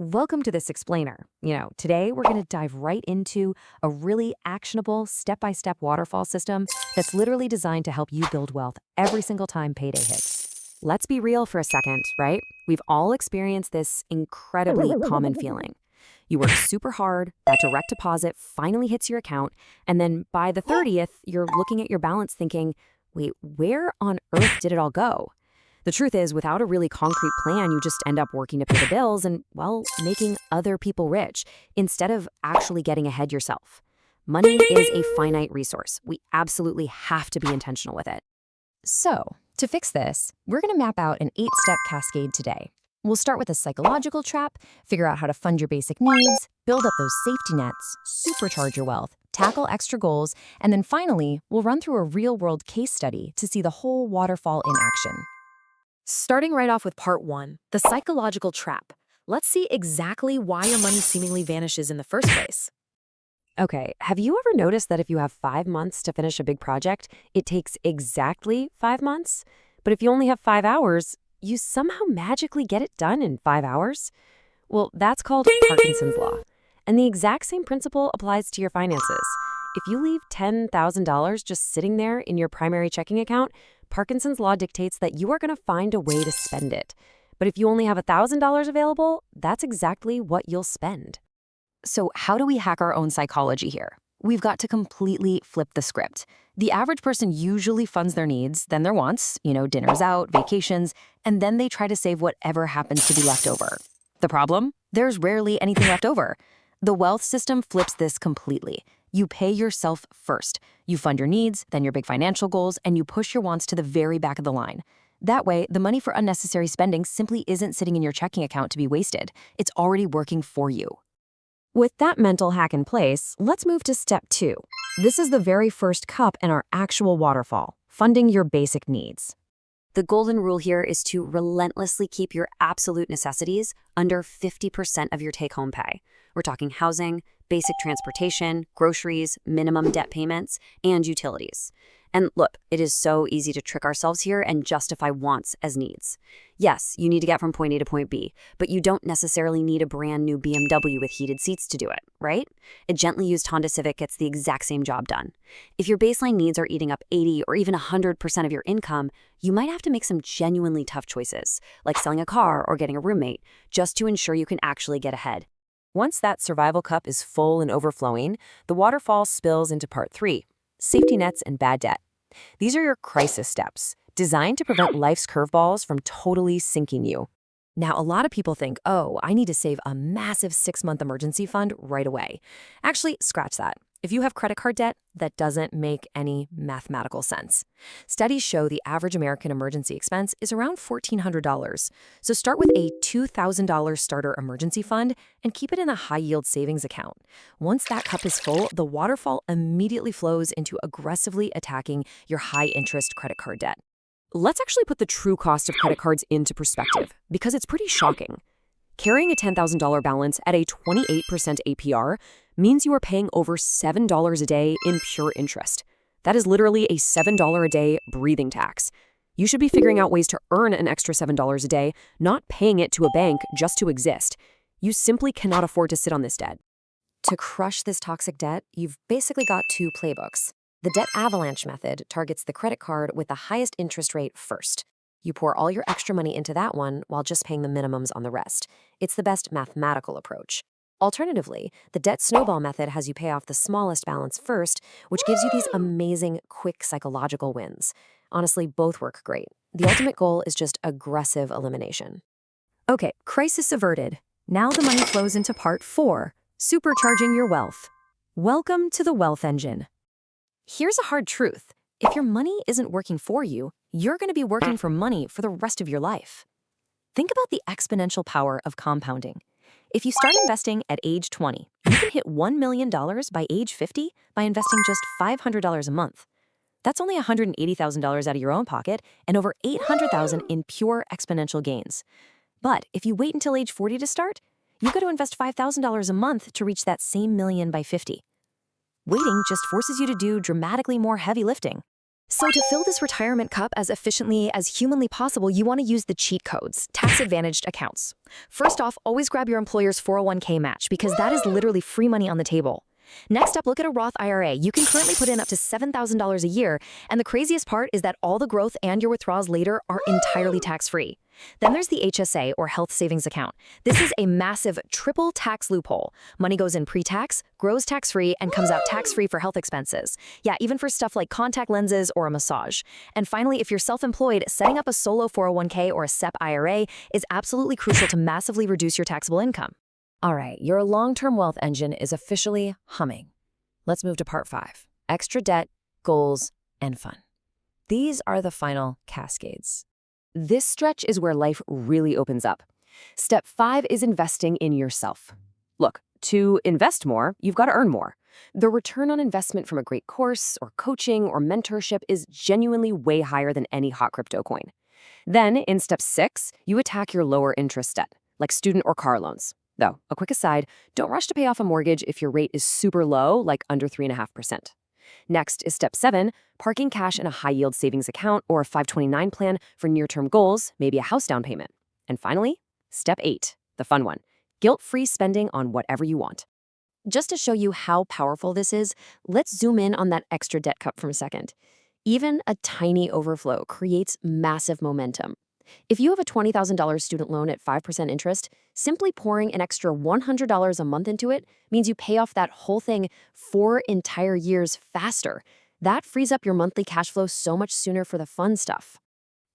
Welcome to this explainer. Today we're going to dive right into a really actionable step-by-step waterfall system that's literally designed to help you build wealth every single time payday hits. Let's be real for a second, right? We've all experienced this incredibly common feeling. You work super hard, that direct deposit finally hits your account, and then by the 30th, you're looking at your balance thinking, wait, where on earth did it all go? The truth is, without a really concrete plan, you just end up working to pay the bills and, well, making other people rich instead of actually getting ahead yourself. Money is a finite resource. We absolutely have to be intentional with it. So, to fix this, we're going to map out an 8-step cascade today. We'll start with a psychological trap, figure out how to fund your basic needs, build up those safety nets, supercharge your wealth, tackle extra goals, and then finally, we'll run through a real-world case study to see the whole waterfall in action. Starting right off with part 1, the psychological trap. Let's see exactly why your money seemingly vanishes in the first place. Okay, have you ever noticed that if you have 5 months to finish a big project, it takes exactly 5 months? But if you only have 5 hours, you somehow magically get it done in 5 hours? Well, that's called Parkinson's law. And the exact same principle applies to your finances. If you leave $10,000 just sitting there in your primary checking account, Parkinson's law dictates that you are going to find a way to spend it. But if you only have $1,000 available, that's exactly what you'll spend. So how do we hack our own psychology here? We've got to completely flip the script. The average person usually funds their needs, then their wants, dinners out, vacations, and then they try to save whatever happens to be left over. The problem? There's rarely anything left over. The wealth system flips this completely. You pay yourself first. You fund your needs, then your big financial goals, and you push your wants to the very back of the line. That way, the money for unnecessary spending simply isn't sitting in your checking account to be wasted. It's already working for you. With that mental hack in place, let's move to step 2. This is the very first cup in our actual waterfall, funding your basic needs. The golden rule here is to relentlessly keep your absolute necessities under 50% of your take-home pay. We're talking housing, basic transportation, groceries, minimum debt payments, and utilities. And look, it is so easy to trick ourselves here and justify wants as needs. Yes, you need to get from point A to point B, but you don't necessarily need a brand new BMW with heated seats to do it, right? A gently used Honda Civic gets the exact same job done. If your baseline needs are eating up 80 or even 100% of your income, you might have to make some genuinely tough choices, like selling a car or getting a roommate, just to ensure you can actually get ahead. Once that survival cup is full and overflowing, the waterfall spills into part 3, safety nets and bad debt. These are your crisis steps, designed to prevent life's curveballs from totally sinking you. Now, a lot of people think, oh, I need to save a massive 6-month emergency fund right away. Actually, scratch that. If you have credit card debt, that doesn't make any mathematical sense. Studies show the average American emergency expense is around $1,400. So start with a $2,000 starter emergency fund and keep it in a high-yield savings account. Once that cup is full, the waterfall immediately flows into aggressively attacking your high-interest credit card debt. Let's actually put the true cost of credit cards into perspective, because it's pretty shocking. Carrying a $10,000 balance at a 28% APR means you are paying over $7 a day in pure interest. That is literally a $7 a day breathing tax. You should be figuring out ways to earn an extra $7 a day, not paying it to a bank just to exist. You simply cannot afford to sit on this debt. To crush this toxic debt, you've basically got 2 playbooks. The debt avalanche method targets the credit card with the highest interest rate first. You pour all your extra money into that one while just paying the minimums on the rest. It's the best mathematical approach. Alternatively, the debt snowball method has you pay off the smallest balance first, which gives you these amazing, quick psychological wins. Honestly, both work great. The ultimate goal is just aggressive elimination. Okay, crisis averted. Now the money flows into part 4, supercharging your wealth. Welcome to the wealth engine. Here's a hard truth. If your money isn't working for you, you're going to be working for money for the rest of your life. Think about the exponential power of compounding. If you start investing at age 20, you can hit $1 million by age 50 by investing just $500 a month. That's only $180,000 out of your own pocket and over $800,000 in pure exponential gains. But if you wait until age 40 to start, you've got to invest $5,000 a month to reach that same million by 50. Waiting just forces you to do dramatically more heavy lifting. So to fill this retirement cup as efficiently as humanly possible, you want to use the cheat codes, tax-advantaged accounts. First off, always grab your employer's 401k match because that is literally free money on the table. Next up, look at a Roth IRA. You can currently put in up to $7,000 a year, and the craziest part is that all the growth and your withdrawals later are entirely tax-free. Then there's the HSA, or Health Savings Account. This is a massive triple tax loophole. Money goes in pre-tax, grows tax-free, and comes out tax-free for health expenses. Yeah, even for stuff like contact lenses or a massage. And finally, if you're self-employed, setting up a solo 401k or a SEP IRA is absolutely crucial to massively reduce your taxable income. All right, your long-term wealth engine is officially humming. Let's move to part 5, extra debt, goals, and fun. These are the final cascades. This stretch is where life really opens up. Step 5 is investing in yourself. Look, to invest more, you've got to earn more. The return on investment from a great course or coaching or mentorship is genuinely way higher than any hot crypto coin. Then, in step 6, you attack your lower interest debt, like student or car loans. Though, a quick aside, don't rush to pay off a mortgage if your rate is super low, like under 3.5%. Next is step 7, parking cash in a high-yield savings account or a 529 plan for near-term goals, maybe a house down payment. And finally, step 8, the fun one, guilt-free spending on whatever you want. Just to show you how powerful this is, let's zoom in on that extra debt cup for a second. Even a tiny overflow creates massive momentum. If you have a $20,000 student loan at 5% interest, simply pouring an extra $100 a month into it means you pay off that whole thing 4 entire years faster. That frees up your monthly cash flow so much sooner for the fun stuff.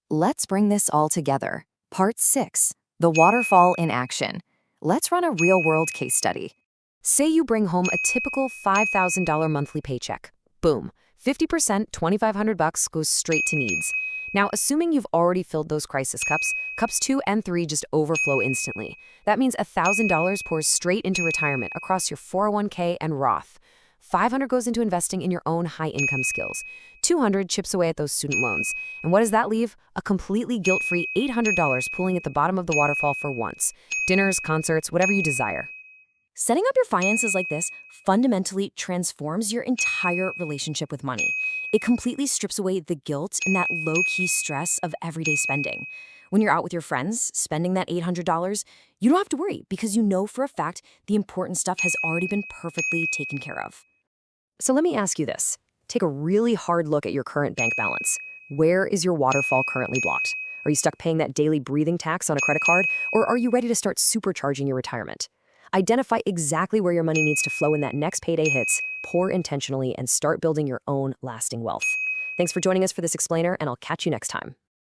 Let's bring this all together. Part 6, the waterfall in action. Let's run a real-world case study. Say you bring home a typical $5,000 monthly paycheck. Boom, 50%, $2,500 goes straight to needs. Now, assuming you've already filled those crisis cups, cups 2 and 3 just overflow instantly. That means $1,000 pours straight into retirement across your 401k and Roth. $500 goes into investing in your own high-income skills. $200 chips away at those student loans. And what does that leave? A completely guilt-free $800 pooling at the bottom of the waterfall for once. Dinners, concerts, whatever you desire. Setting up your finances like this fundamentally transforms your entire relationship with money. It completely strips away the guilt and that low-key stress of everyday spending. When you're out with your friends, spending that $800, you don't have to worry because you know for a fact the important stuff has already been perfectly taken care of. So let me ask you this. Take a really hard look at your current bank balance. Where is your waterfall currently blocked? Are you stuck paying that daily breathing tax on a credit card, or are you ready to start supercharging your retirement? Identify exactly where your money needs to flow when that next payday hits, pour intentionally, and start building your own lasting wealth. Thanks for joining us for this explainer, and I'll catch you next time.